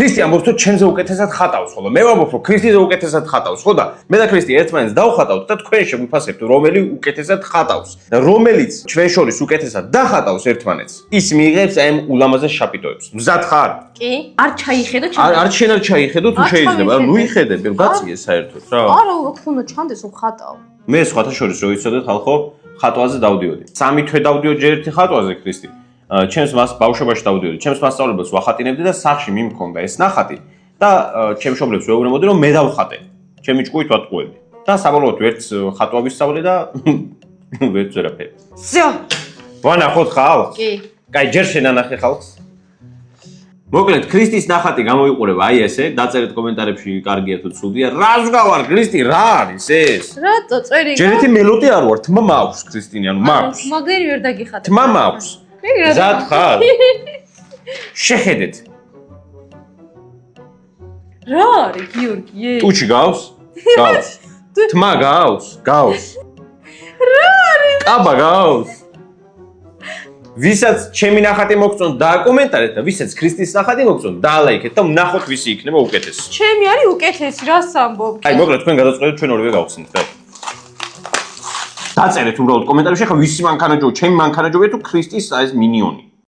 ქრისტე ამბობს რომ ჩემზე უკეთესად ხატავს, ხოლო მე ვამბობ რომ ქრისტეზე უკეთესად ხატავს, ხო და მე და ქრისტე ერთმანეთს დავხატავთ და თქვენ შეგვიფასებთ რომელი უკეთესად ხატავს და რომელიც ჩვენ შორის უკეთესად დახატავს ერთმანეთს, ის მიიღებს აი ამ ულამაზეს შაპიტოებს. მზად ხარ? კი, არ ჩაიხედო არ შენ არ ჩაიხედო თუ შეიძლება, ნუ იხედები, გაწიე საერთოდ რა. არა, აქ უნდა ჩანდეს რომ ხატავ. მე სხვათა შორის რო იცოდეთ ხალხო, ხატვაზე დავდიოდი. 3 თვე დავდიოდი ჯერ ერთი ხატვაზე ქრისტე. ჩემს მას ბავშვობაში დავდიოდი. ჩემს მასწავლებელს ვახატინებდი და სახში მიმქონდა ეს ნახატი და ჩემს მშობლებს ვეუბნებოდი რომ მე დავხატე. ჩემი ჭკუით ვატყუებდი. და საბოლოოდ ვერც ხატვა ვისწავლე და ვერც ვერაფერი. всё. ვანახოთ ხალხს? კი. კაი, ჯერ შენანახე ხალხს. მოკლედ, ქრისტის ნახატი გამოიყურება აი ესე, დაწერეთ კომენტარებში კარგია თუ ცუდია. რა ზღავარ ქრისტი, რა არის ეს? რატო წერი? ჯერ ერთი მელოდი არ ვარ, თმა მაქვს ქრისტინი, ანუ მაქვს. მაგერი ვერ დაგიხატე. თმა მაქვს. მზად ხარ? შეხედეთ. რა არის გიორგი? ტუჩი გავს? გავს. თმა გავს? გავს. რა არის? ტაბა გავს? ვისაც ჩემი ნახატი მოგწონთ დააკომენტარეთ და ვისაც ქრისტის ნახატი მოგწონთ დაალაიქეთ და ვნახოთ ვისი იქნება უკეთესი. ჩემი არის უკეთესი, რას ამბობ? აი, მოკლედ თქვენ გადაწყვეტეთ ჩვენ ორივე გავხსნით, რა. დაწერეთ უბრალოდ კომენტარებში, ხა ვისი მანქანაჯოა, ჩემი მანქანაჯოა თუ ქრისტის ეს მინიონი.